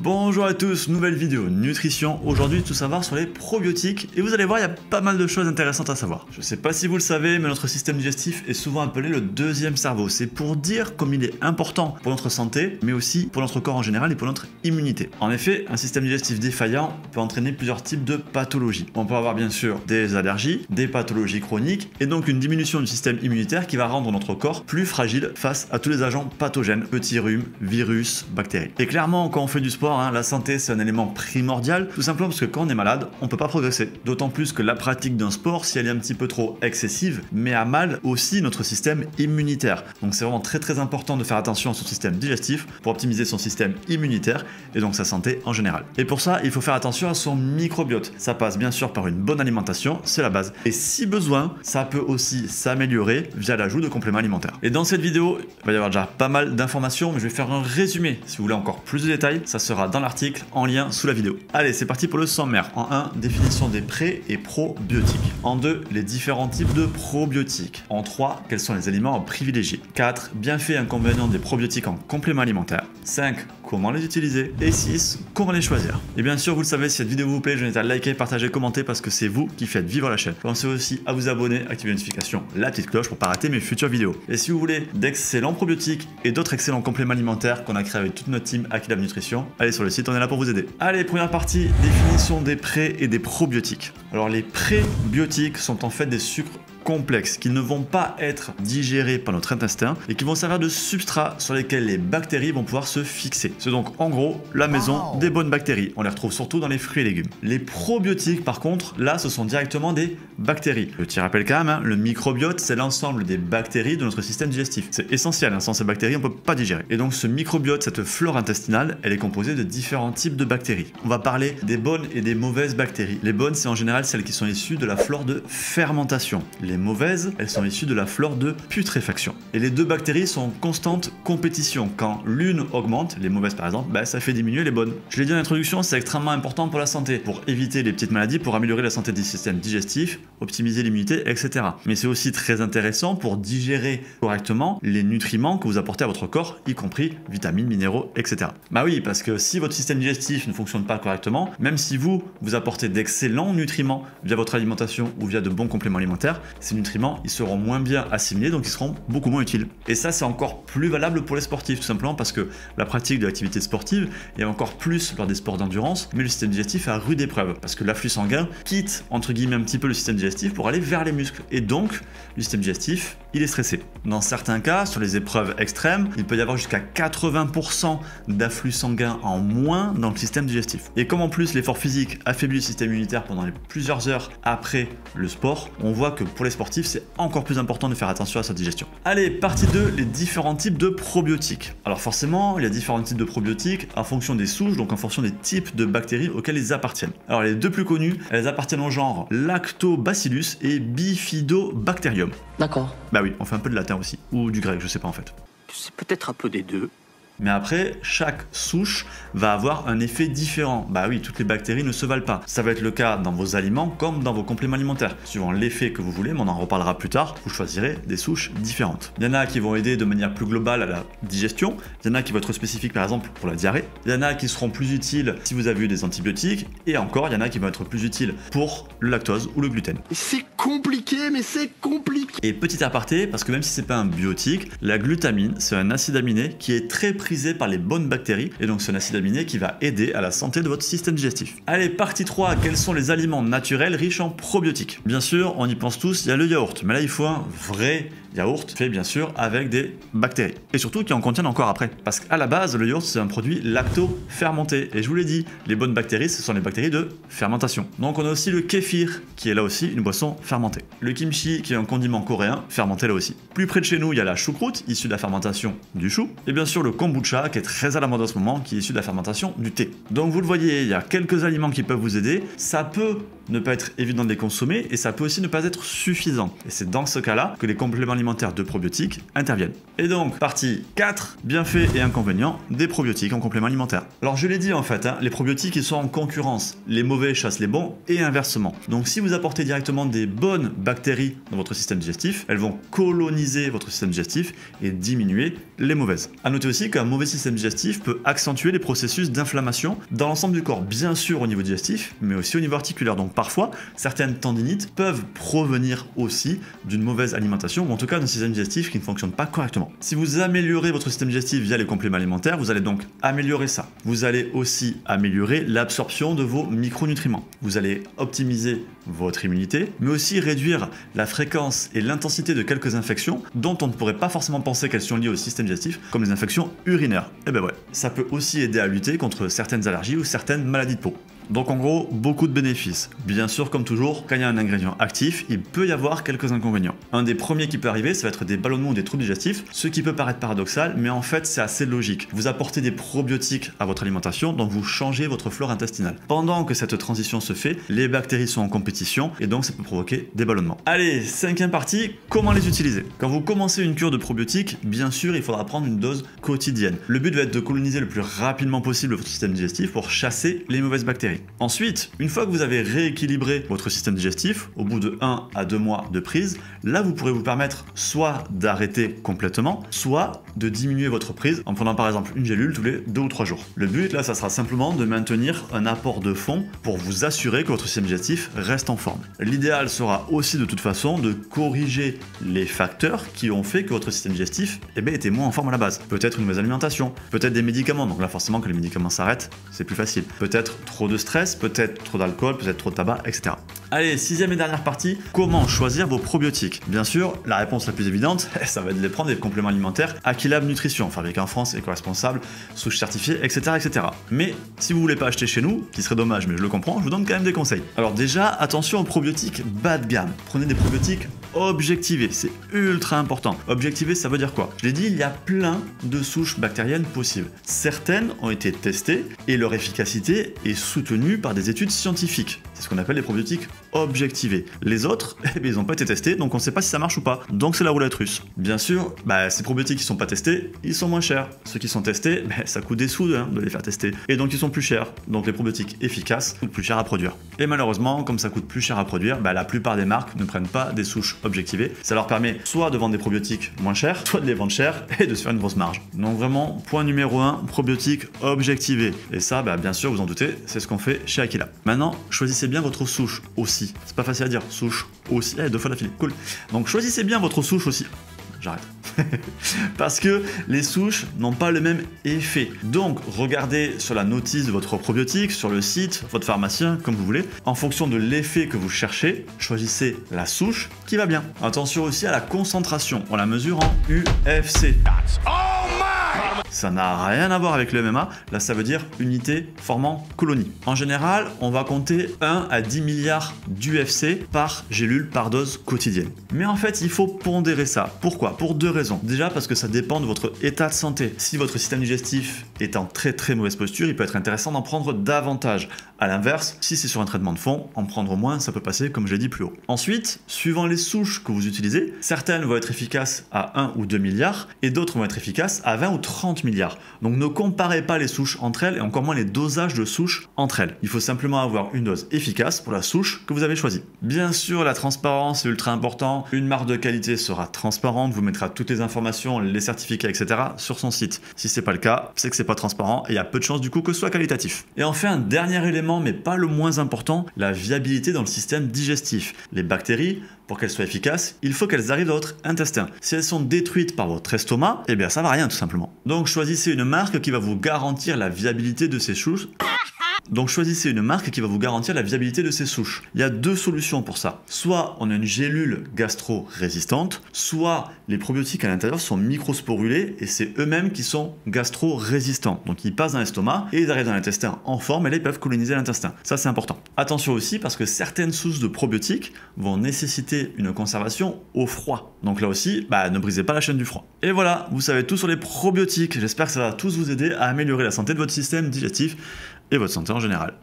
Bonjour à tous, nouvelle vidéo nutrition. Aujourd'hui, tout savoir sur les probiotiques. Et vous allez voir, il y a pas mal de choses intéressantes à savoir. Je sais pas si vous le savez, mais notre système digestif est souvent appelé le deuxième cerveau. C'est pour dire comme il est important pour notre santé, mais aussi pour notre corps en général et pour notre immunité. En effet, un système digestif défaillant peut entraîner plusieurs types de pathologies. On peut avoir bien sûr des allergies, des pathologies chroniques, et donc une diminution du système immunitaire qui va rendre notre corps plus fragile face à tous les agents pathogènes, petits rhumes, virus, bactéries. Et clairement, quand on fait du sport, la santé c'est un élément primordial, tout simplement parce que quand on est malade, on peut pas progresser. D'autant plus que la pratique d'un sport, si elle est un petit peu trop excessive, met à mal aussi notre système immunitaire. Donc c'est vraiment très important de faire attention à son système digestif pour optimiser son système immunitaire et donc sa santé en général. Et pour ça, il faut faire attention à son microbiote. Ça passe bien sûr par une bonne alimentation, c'est la base. Et si besoin, ça peut aussi s'améliorer via l'ajout de compléments alimentaires. Et dans cette vidéo, il va y avoir déjà pas mal d'informations, mais je vais faire un résumé. Si vous voulez encore plus de détails, ça sera dans l'article en lien sous la vidéo. Allez, c'est parti pour le sommaire. En 1, définition des pré- et probiotiques. En 2, les différents types de probiotiques. En 3, quels sont les aliments à privilégier. 4, bienfaits et inconvénients des probiotiques en complément alimentaire. 5, comment les utiliser. Et 6, comment les choisir. Et bien sûr, vous le savez, si cette vidéo vous plaît, je vous invite à liker, partager, commenter parce que c'est vous qui faites vivre la chaîne. Pensez aussi à vous abonner, activer les notifications, la petite cloche pour ne pas rater mes futures vidéos. Et si vous voulez d'excellents probiotiques et d'autres excellents compléments alimentaires qu'on a créés avec toute notre team Aquilab Nutrition, allez sur le site, on est là pour vous aider. Allez, première partie, définition des pré- et des probiotiques. Alors les prébiotiques sont en fait des sucres complexes qui ne vont pas être digérés par notre intestin et qui vont servir de substrat sur lesquels les bactéries vont pouvoir se fixer. C'est donc en gros la maison des bonnes bactéries. On les retrouve surtout dans les fruits et légumes. Les probiotiques par contre, là ce sont directement des bactéries. Petit rappel quand même, le microbiote c'est l'ensemble des bactéries de notre système digestif. C'est essentiel, sans ces bactéries on ne peut pas digérer. Et donc ce microbiote, cette flore intestinale, elle est composée de différents types de bactéries. On va parler des bonnes et des mauvaises bactéries. Les bonnes c'est en général celles qui sont issues de la flore de fermentation. Les mauvaises, elles sont issues de la flore de putréfaction. Et les deux bactéries sont en constante compétition. Quand l'une augmente, les mauvaises par exemple, ça fait diminuer les bonnes. Je l'ai dit en introduction, c'est extrêmement important pour la santé, pour éviter les petites maladies, pour améliorer la santé du système digestif, optimiser l'immunité, etc. Mais c'est aussi très intéressant pour digérer correctement les nutriments que vous apportez à votre corps, y compris vitamines, minéraux, etc. Bah oui, parce que si votre système digestif ne fonctionne pas correctement, même si vous apportez d'excellents nutriments via votre alimentation ou via de bons compléments alimentaires, ces nutriments, ils seront moins bien assimilés, donc ils seront beaucoup moins utiles. Et ça, c'est encore plus valable pour les sportifs, tout simplement parce que la pratique de l'activité sportive est encore plus lors des sports d'endurance, mais le système digestif est à rude épreuve, parce que l'afflux sanguin quitte, entre guillemets, un petit peu le système digestif pour aller vers les muscles. Et donc, le système digestif, il est stressé. Dans certains cas, sur les épreuves extrêmes, il peut y avoir jusqu'à 80% d'afflux sanguin en moins dans le système digestif. Et comme en plus l'effort physique affaiblit le système immunitaire pendant plusieurs heures après le sport, on voit que pour les sportifs, c'est encore plus important de faire attention à sa digestion. Allez, partie 2, les différents types de probiotiques. Alors forcément, il y a différents types de probiotiques en fonction des souches, donc en fonction des types de bactéries auxquelles ils appartiennent. Alors les deux plus connus, elles appartiennent au genre Lactobacillus et Bifidobacterium. D'accord. Bah oui, on fait un peu de latin aussi, ou du grec, je sais pas en fait. C'est peut-être un peu des deux. Mais après, chaque souche va avoir un effet différent. Bah oui, toutes les bactéries ne se valent pas. Ça va être le cas dans vos aliments comme dans vos compléments alimentaires. Suivant l'effet que vous voulez, mais on en reparlera plus tard, vous choisirez des souches différentes. Il y en a qui vont aider de manière plus globale à la digestion. Il y en a qui vont être spécifiques par exemple pour la diarrhée. Il y en a qui seront plus utiles si vous avez eu des antibiotiques. Et encore, il y en a qui vont être plus utiles pour le lactose ou le gluten. C'est compliqué, mais c'est compliqué. Et petit aparté, parce que même si c'est pas un biotique, la glutamine, c'est un acide aminé qui est très prisé par les bonnes bactéries, et donc c'est un acide aminé qui va aider à la santé de votre système digestif. Allez, partie 3, quels sont les aliments naturels riches en probiotiques? Bien sûr, on y pense tous, il y a le yaourt, mais là il faut un vrai yaourt fait bien sûr avec des bactéries, et surtout qui en contiennent encore après, parce qu'à la base le yaourt c'est un produit lacto-fermenté, et je vous l'ai dit, les bonnes bactéries ce sont les bactéries de fermentation. Donc on a aussi le kéfir, qui est là aussi une boisson fermentée. Le kimchi, qui est un condiment coréen, fermenté là aussi. Plus près de chez nous, il y a la choucroute, issue de la fermentation du chou, et bien sûr le kombucha, qui est très à la mode en ce moment, qui est issu de la fermentation du thé. Donc vous le voyez, il y a quelques aliments qui peuvent vous aider. Ça peut ne pas être évident de les consommer et ça peut aussi ne pas être suffisant. Et c'est dans ce cas-là que les compléments alimentaires de probiotiques interviennent. Et donc, partie 4, bienfaits et inconvénients des probiotiques en complément alimentaire. Alors je l'ai dit en fait, les probiotiques ils sont en concurrence. Les mauvais chassent les bons et inversement. Donc si vous apportez directement des bonnes bactéries dans votre système digestif, elles vont coloniser votre système digestif et diminuer les mauvaises. A noter aussi qu'un mauvais système digestif peut accentuer les processus d'inflammation dans l'ensemble du corps, bien sûr au niveau digestif, mais aussi au niveau articulaire. Donc parfois, certaines tendinites peuvent provenir aussi d'une mauvaise alimentation, ou en tout cas d'un système digestif qui ne fonctionne pas correctement. Si vous améliorez votre système digestif via les compléments alimentaires, vous allez donc améliorer ça. Vous allez aussi améliorer l'absorption de vos micronutriments. Vous allez optimiser votre immunité, mais aussi réduire la fréquence et l'intensité de quelques infections dont on ne pourrait pas forcément penser qu'elles sont liées au système digestif, comme les infections urinaires. Et ben ouais, ça peut aussi aider à lutter contre certaines allergies ou certaines maladies de peau. Donc en gros, beaucoup de bénéfices. Bien sûr, comme toujours, quand il y a un ingrédient actif, il peut y avoir quelques inconvénients. Un des premiers qui peut arriver, ça va être des ballonnements ou des troubles digestifs, ce qui peut paraître paradoxal, mais en fait c'est assez logique. Vous apportez des probiotiques à votre alimentation, donc vous changez votre flore intestinale. Pendant que cette transition se fait, les bactéries sont en compétition, et donc ça peut provoquer des ballonnements. Allez, 5e partie, comment les utiliser? Quand vous commencez une cure de probiotiques, bien sûr, il faudra prendre une dose quotidienne. Le but va être de coloniser le plus rapidement possible votre système digestif pour chasser les mauvaises bactéries. Ensuite, une fois que vous avez rééquilibré votre système digestif, au bout de 1 à 2 mois de prise, là vous pourrez vous permettre soit d'arrêter complètement, soit de diminuer votre prise en prenant par exemple une gélule tous les 2 ou 3 jours. Le but là, ça sera simplement de maintenir un apport de fond pour vous assurer que votre système digestif reste en forme. L'idéal sera aussi de toute façon de corriger les facteurs qui ont fait que votre système digestif était moins en forme à la base. Peut-être une mauvaise alimentation, peut-être des médicaments, donc là forcément que les médicaments s'arrêtent, c'est plus facile. Peut-être trop de stress, peut-être trop d'alcool, peut-être trop de tabac, etc. Allez, 6e et dernière partie, comment choisir vos probiotiques? Bien sûr, la réponse la plus évidente, ça va être de les prendre des compléments alimentaires Aquilab Nutrition, fabriqué en France, éco-responsable, souche certifiée, etc., etc. Mais si vous voulez pas acheter chez nous, qui serait dommage, mais je le comprends, je vous donne quand même des conseils. Alors déjà, attention aux probiotiques bas de gamme. Prenez des probiotiques objectivés, c'est ultra important. Objectivé, ça veut dire quoi? Je l'ai dit, il y a plein de souches bactériennes possibles. Certaines ont été testées et leur efficacité est soutenue par des études scientifiques. C'est ce qu'on appelle les probiotiques objectivés. Les autres, ils n'ont pas été testés, donc on ne sait pas si ça marche ou pas. Donc c'est la roulette russe. Bien sûr, ces probiotiques qui ne sont pas testés, ils sont moins chers. Ceux qui sont testés, ça coûte des sous de les faire tester. Et donc ils sont plus chers. Donc les probiotiques efficaces coûtent plus cher à produire. Et malheureusement, comme ça coûte plus cher à produire, la plupart des marques ne prennent pas des souches objectivées. Ça leur permet soit de vendre des probiotiques moins chers, soit de les vendre cher et de se faire une grosse marge. Donc vraiment, point numéro 1, probiotiques objectivés. Et ça, bien sûr, vous en doutez, c'est ce qu'on fait chez Aquilab. Maintenant, choisissez bien votre souche aussi. C'est pas facile à dire, souche aussi. 2 fois d'affilée, cool. Donc choisissez bien votre souche aussi. J'arrête. Parce que les souches n'ont pas le même effet. Donc, regardez sur la notice de votre probiotique, sur le site, votre pharmacien, comme vous voulez. En fonction de l'effet que vous cherchez, choisissez la souche qui va bien. Attention aussi à la concentration. On la mesure en UFC. Ça n'a rien à voir avec le MMA, là ça veut dire unité formant colonie. En général, on va compter 1 à 10 milliards d'UFC par gélule par dose quotidienne. Mais en fait, il faut pondérer ça. Pourquoi? Pour 2 raisons. Déjà parce que ça dépend de votre état de santé. Si votre système digestif est en très mauvaise posture, il peut être intéressant d'en prendre davantage. A l'inverse, si c'est sur un traitement de fond, en prendre moins, ça peut passer comme je l'ai dit plus haut. Ensuite, suivant les souches que vous utilisez, certaines vont être efficaces à 1 ou 2 milliards et d'autres vont être efficaces à 20 ou 30 milliards. Donc ne comparez pas les souches entre elles et encore moins les dosages de souches entre elles. Il faut simplement avoir une dose efficace pour la souche que vous avez choisie. Bien sûr, la transparence est ultra important. Une marque de qualité sera transparente, vous mettra toutes les informations, les certificats, etc. sur son site. Si c'est pas le cas, c'est que c'est pas transparent et il y a peu de chances du coup que ce soit qualitatif. Et enfin, un dernier élément, mais pas le moins important, la viabilité dans le système digestif. Les bactéries, pour qu'elles soient efficaces, il faut qu'elles arrivent dans votre intestin. Si elles sont détruites par votre estomac, ça va rien tout simplement. Donc choisissez une marque qui va vous garantir la viabilité de ces souches. Il y a 2 solutions pour ça. Soit on a une gélule gastro-résistante, soit les probiotiques à l'intérieur sont microsporulés et c'est eux-mêmes qui sont gastro-résistants. Donc ils passent dans l'estomac et ils arrivent dans l'intestin en forme et là ils peuvent coloniser l'intestin. Ça c'est important. Attention aussi parce que certaines sources de probiotiques vont nécessiter une conservation au froid. Donc là aussi, ne brisez pas la chaîne du froid. Et voilà, vous savez tout sur les probiotiques. J'espère que ça va tous vous aider à améliorer la santé de votre système digestif et votre santé en général.